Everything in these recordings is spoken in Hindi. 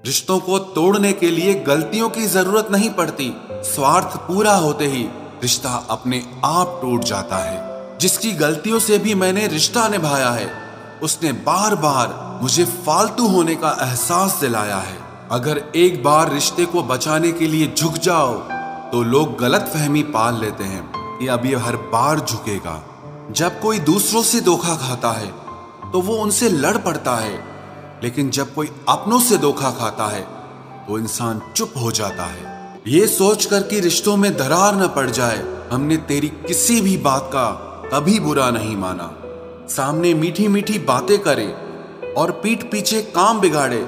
रिश्तों को तोड़ने के लिए गलतियों की जरूरत नहीं पड़ती। स्वार्थ पूरा होते ही रिश्ता अपने आप टूट जाता है। जिसकी गलतियों से भी मैंने रिश्ता निभाया है, उसने बार बार मुझे फालतू होने का एहसास दिलाया है। अगर एक बार रिश्ते को बचाने के लिए झुक जाओ तो लोग गलत फहमी पाल लेते हैं कि अब ये हर बार झुकेगा। जब कोई दूसरों से धोखा खाता है तो वो उनसे लड़ पड़ता है, लेकिन जब कोई अपनों से धोखा खाता है तो इंसान चुप हो जाता है। ये सोचकर कि रिश्तों में दरार न पड़ जाए, हमने तेरी किसी भी बात का कभी बुरा नहीं माना। सामने मीठी मीठी बातें करे और पीठ पीछे काम बिगाड़े,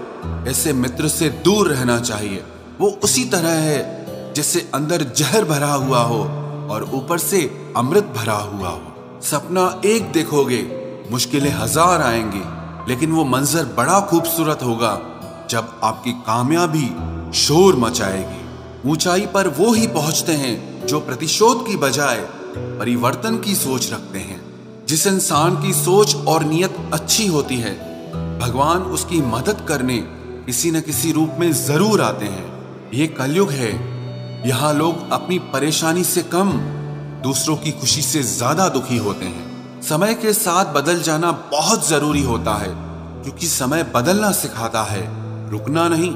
ऐसे मित्र से दूर रहना चाहिए। वो उसी तरह है जैसे अंदर जहर भरा हुआ हो और ऊपर से अमृत भरा हुआ हो। सपना एक देखोगे, मुश्किलें हजार आएंगी, लेकिन वो मंजर बड़ा खूबसूरत होगा जब आपकी कामयाबी शोर मचाएगी। ऊंचाई पर वो ही पहुंचते हैं जो प्रतिशोध की बजाय परिवर्तन की सोच रखते हैं। जिस इंसान की सोच और नियत अच्छी होती है, भगवान उसकी मदद करने किसी न किसी रूप में जरूर आते हैं। ये कलयुग है, यहाँ लोग अपनी परेशानी से कम दूसरों की खुशी से ज्यादा दुखी होते हैं। समय के साथ बदल जाना बहुत जरूरी होता है, क्योंकि समय बदलना सिखाता है, रुकना नहीं।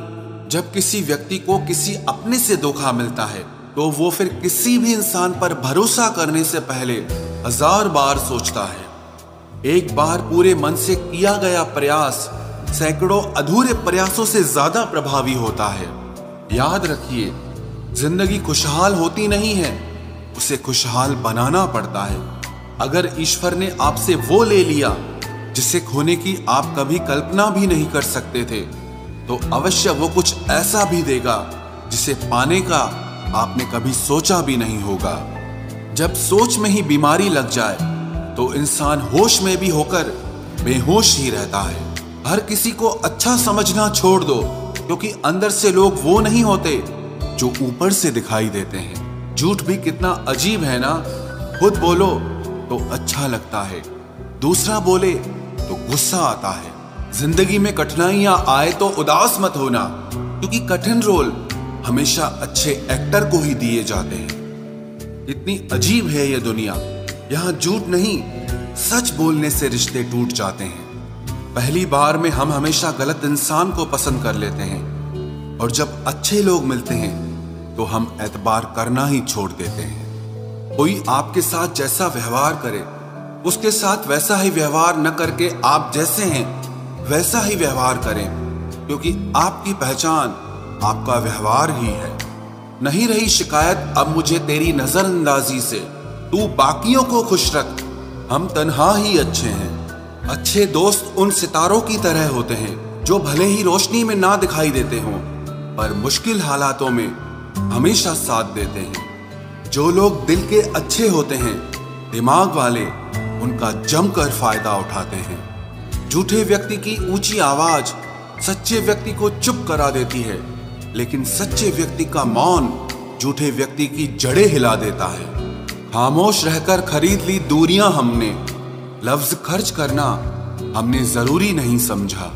जब किसी व्यक्ति को किसी अपने से धोखा मिलता है तो वो फिर किसी भी इंसान पर भरोसा करने से पहले हजार बार सोचता है। एक बार पूरे मन से किया गया प्रयास सैकड़ों अधूरे प्रयासों से ज्यादा प्रभावी होता है। याद रखिए, जिंदगी खुशहाल होती नहीं है, उसे खुशहाल बनाना पड़ता है। अगर ईश्वर ने आपसे वो ले लिया जिसे खोने की आप कभी कल्पना भी नहीं कर सकते थे, तो अवश्य वो कुछ ऐसा भी देगा जिसे पाने का आपने कभी सोचा भी नहीं होगा। जब सोच में ही बीमारी लग जाए तो इंसान होश में भी होकर बेहोश ही रहता है। हर किसी को अच्छा समझना छोड़ दो, क्योंकि अंदर से लोग वो नहीं होते जो ऊपर से दिखाई देते हैं। झूठ भी कितना अजीब है ना। खुद बोलो तो अच्छा लगता है, दूसरा बोले तो गुस्सा आता है। जिंदगी में कठिनाइयां आए तो उदास मत होना, क्योंकि कठिन रोल हमेशा अच्छे एक्टर को ही दिए जाते हैं। इतनी अजीब है ये दुनिया, यहाँ झूठ नहीं, सच बोलने से रिश्ते टूट जाते हैं। पहली बार में हम हमेशा गलत इंसान को पसंद कर लेते हैं, और जब अच्छे लोग मिलते हैं तो हम एतबार करना ही छोड़ देते हैं। कोई आपके साथ जैसा व्यवहार करे, उसके साथ वैसा ही व्यवहार न करके आप जैसे हैं वैसा ही व्यवहार करें, क्योंकि आपकी पहचान आपका व्यवहार ही है। नहीं रही शिकायत अब मुझे तेरी नजरअंदाजी से, तू बाकियों को खुश रख, हम तन्हा ही अच्छे हैं। अच्छे दोस्त उन सितारों की तरह होते हैं जो भले ही रोशनी में ना दिखाई देते हों, पर मुश्किल हालातों में हमेशा साथ देते हैं। जो लोग दिल के अच्छे होते हैं, दिमाग वाले, उनका जमकर फायदा उठाते हैं। झूठे व्यक्ति की ऊंची आवाज सच्चे व्यक्ति को चुप करा देती है, लेकिन सच्चे व्यक्ति का मौन झूठे व्यक्ति की जड़ें हिला देता है। खामोश रहकर खरीद ली दूरियां हमने, लफ्ज खर्च करना हमने जरूरी नहीं समझा।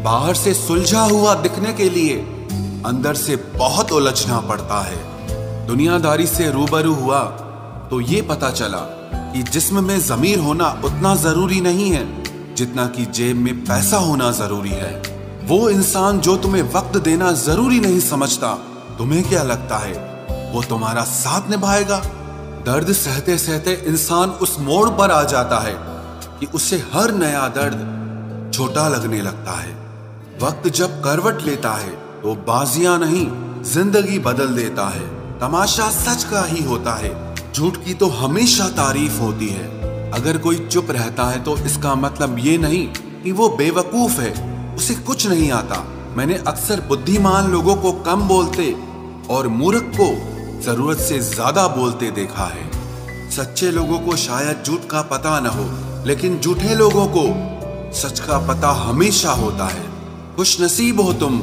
बाहर से सुलझा हुआ दिखने के लिए अंदर से बहुत उलझना पड़ता है। दुनियादारी से रूबरू हुआ तो ये पता चला कि जिस्म में ज़मीर होना उतना जरूरी नहीं है जितना कि जेब में पैसा होना जरूरी है। वो इंसान जो तुम्हें वक्त देना जरूरी नहीं समझता, तुम्हें क्या लगता है वो तुम्हारा साथ निभाएगा? दर्द सहते सहते इंसान उस मोड़ पर आ जाता है कि उसे हर नया दर्द छोटा लगने लगता है। वक्त जब करवट लेता है तो बाजियां नहीं, जिंदगी बदल देता है। तमाशा सच का ही होता है, झूठ की तो हमेशा तारीफ होती है। अगर कोई चुप रहता है तो इसका मतलब ये नहीं कि वो बेवकूफ है, उसे कुछ नहीं आता। मैंने अक्सर बुद्धिमान लोगों को कम बोलते और मूर्ख को जरूरत से ज्यादा बोलते देखा है। सच्चे लोगों को शायद झूठ का पता न हो, लेकिन झूठे लोगों को सच का पता हमेशा होता है। खुशनसीब हो तुम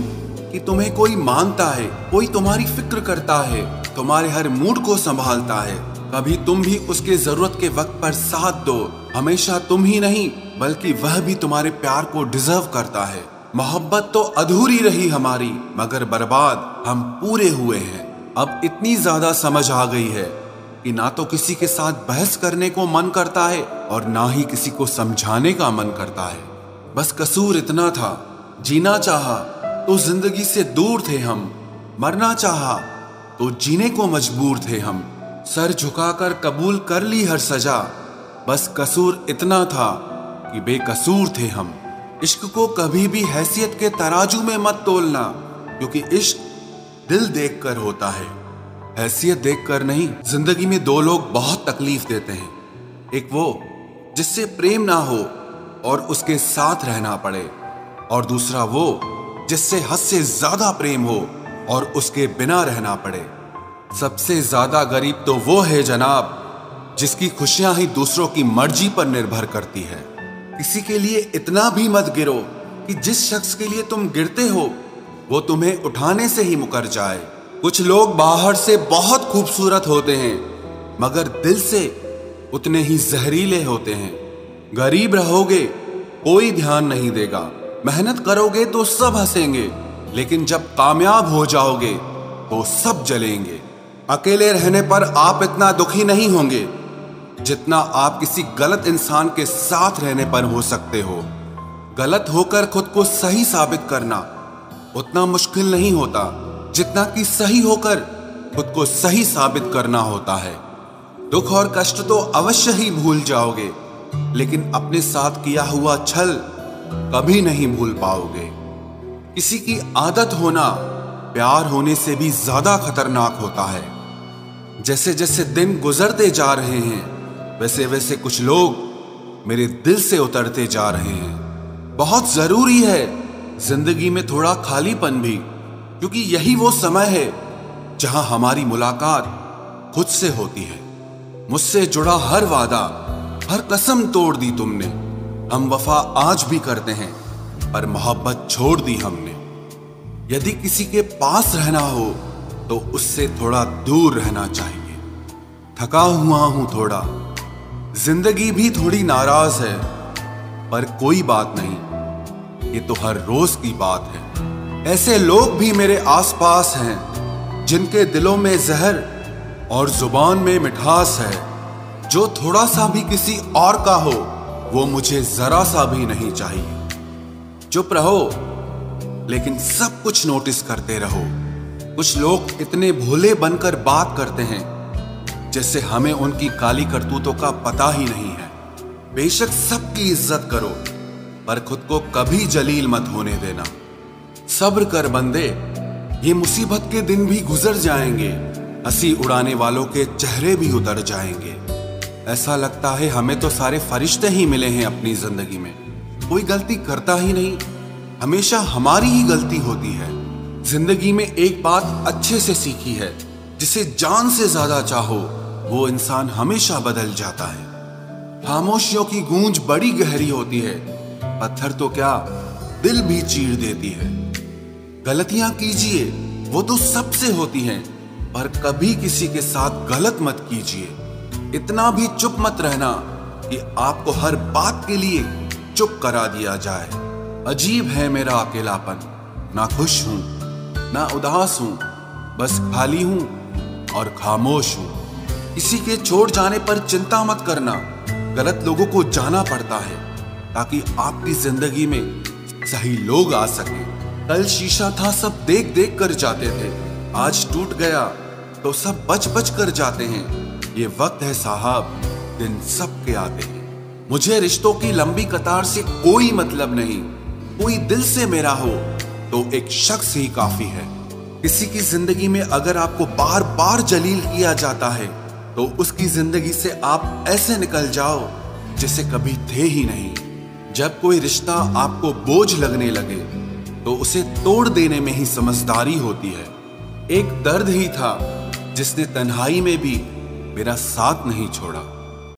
कि तुम्हें कोई मानता है, कोई तुम्हारी फिक्र करता है, तुम्हारे हर मूड को संभालता है। कभी तुम भी उसके जरूरत के वक्त पर साथ दो। हमेशा तुम ही नहीं बल्कि वह भी तुम्हारे प्यार को डिजर्व करता है। मोहब्बत तो अधूरी रही हमारी, मगर बर्बाद हम पूरे हुए हैं। अब इतनी ज्यादा समझ आ गई है कि ना तो किसी के साथ बहस करने को मन करता है और ना ही किसी को समझाने का मन करता है। बस कसूर इतना था, जीना चाहा तो जिंदगी से दूर थे हम, मरना चाहा तो जीने को मजबूर थे हम। सर झुकाकर कबूल कर ली हर सजा, बस कसूर इतना था कि बेकसूर थे हम। इश्क को कभी भी हैसियत के तराजू में मत तोलना, क्योंकि इश्क दिल देखकर होता है, हैसियत देखकर नहीं। जिंदगी में दो लोग बहुत तकलीफ देते हैं, एक वो जिससे प्रेम ना हो और उसके साथ रहना पड़े, और दूसरा वो जिससे हद से ज्यादा प्रेम हो और उसके बिना रहना पड़े। सबसे ज्यादा गरीब तो वो है जनाब जिसकी खुशियां ही दूसरों की मर्जी पर निर्भर करती है। किसी के लिए इतना भी मत गिरो कि जिस शख्स के लिए तुम गिरते हो वो तुम्हें उठाने से ही मुकर जाए। कुछ लोग बाहर से बहुत खूबसूरत होते हैं, मगर दिल से उतने ही जहरीले होते हैं। गरीब रहोगे कोई ध्यान नहीं देगा, मेहनत करोगे तो सब हंसेंगे, लेकिन जब कामयाब हो जाओगे तो सब जलेंगे। अकेले रहने पर आप इतना दुखी नहीं होंगे जितना आप किसी गलत इंसान के साथ रहने पर हो सकते हो। गलत होकर खुद को सही साबित करना उतना मुश्किल नहीं होता जितना कि सही होकर खुद को सही साबित करना होता है। दुख और कष्ट तो अवश्य ही भूल जाओगे, लेकिन अपने साथ किया हुआ छल कभी नहीं भूल पाओगे। किसी की आदत होना प्यार होने से भी ज्यादा खतरनाक होता है। जैसे जैसे दिन गुजरते जा रहे हैं वैसे वैसे कुछ लोग मेरे दिल से उतरते जा रहे हैं। बहुत जरूरी है जिंदगी में थोड़ा खालीपन भी, क्योंकि यही वो समय है जहां हमारी मुलाकात खुद से होती है। मुझसे जुड़ा हर वादा, हर कसम तोड़ दी तुमने। हम वफा आज भी करते हैं, पर मोहब्बत छोड़ दी हमने। यदि किसी के पास रहना हो तो उससे थोड़ा दूर रहना चाहिए। थका हुआ हूं थोड़ा, जिंदगी भी थोड़ी नाराज है, पर कोई बात नहीं, ये तो हर रोज की बात है। ऐसे लोग भी मेरे आसपास हैं जिनके दिलों में जहर और जुबान में मिठास है। जो थोड़ा सा भी किसी और का हो वो मुझे जरा सा भी नहीं चाहिए। चुप रहो लेकिन सब कुछ नोटिस करते रहो। कुछ लोग इतने भोले बनकर बात करते हैं जैसे हमें उनकी काली करतूतों का पता ही नहीं है। बेशक सबकी इज्जत करो, पर खुद को कभी जलील मत होने देना। सब्र कर बंदे, ये मुसीबत के दिन भी गुजर जाएंगे। हंसी उड़ाने वालों के चेहरे भी उतर जाएंगे। ऐसा लगता है हमें तो सारे फरिश्ते ही मिले हैं अपनी जिंदगी में। कोई गलती करता ही नहीं, हमेशा हमारी ही गलती होती है। जिंदगी में एक बात अच्छे से सीखी है, जिसे जान से ज्यादा चाहो वो इंसान हमेशा बदल जाता है। खामोशियों की गूंज बड़ी गहरी होती है, पत्थर तो क्या दिल भी चीर देती है। गलतियां कीजिए वो तो सबसे होती हैं, पर कभी किसी के साथ गलत मत कीजिए। इतना भी चुप मत रहना कि आपको हर बात के लिए चुप करा दिया जाए। अजीब है मेरा अकेलापन, ना खुश हूं ना उदास हूं, बस खाली हूं और खामोश हूं। किसी के छोड़ जाने पर चिंता मत करना, गलत लोगों को जाना पड़ता है ताकि आपकी जिंदगी में सही लोग आ सके। कल शीशा था सब देख देख कर जाते थे, आज टूट गया तो सब बच बच कर जाते हैं। ये वक्त है साहब, दिन सबके आते हैं। मुझे रिश्तों की लंबी कतार से कोई मतलब नहीं। कोई दिल से मेरा हो तो एक शख्स ही काफी है। किसी की जिंदगी में अगर आपको बार बार जलील किया जाता है तो उसकी जिंदगी से आप ऐसे निकल जाओ जैसे कभी थे ही नहीं। जब कोई रिश्ता आपको बोझ लगने लगे तो उसे तोड़ देने में ही समझदारी होती है। एक दर्द ही था जिसने तन्हाई में भी मेरा साथ नहीं छोड़ा।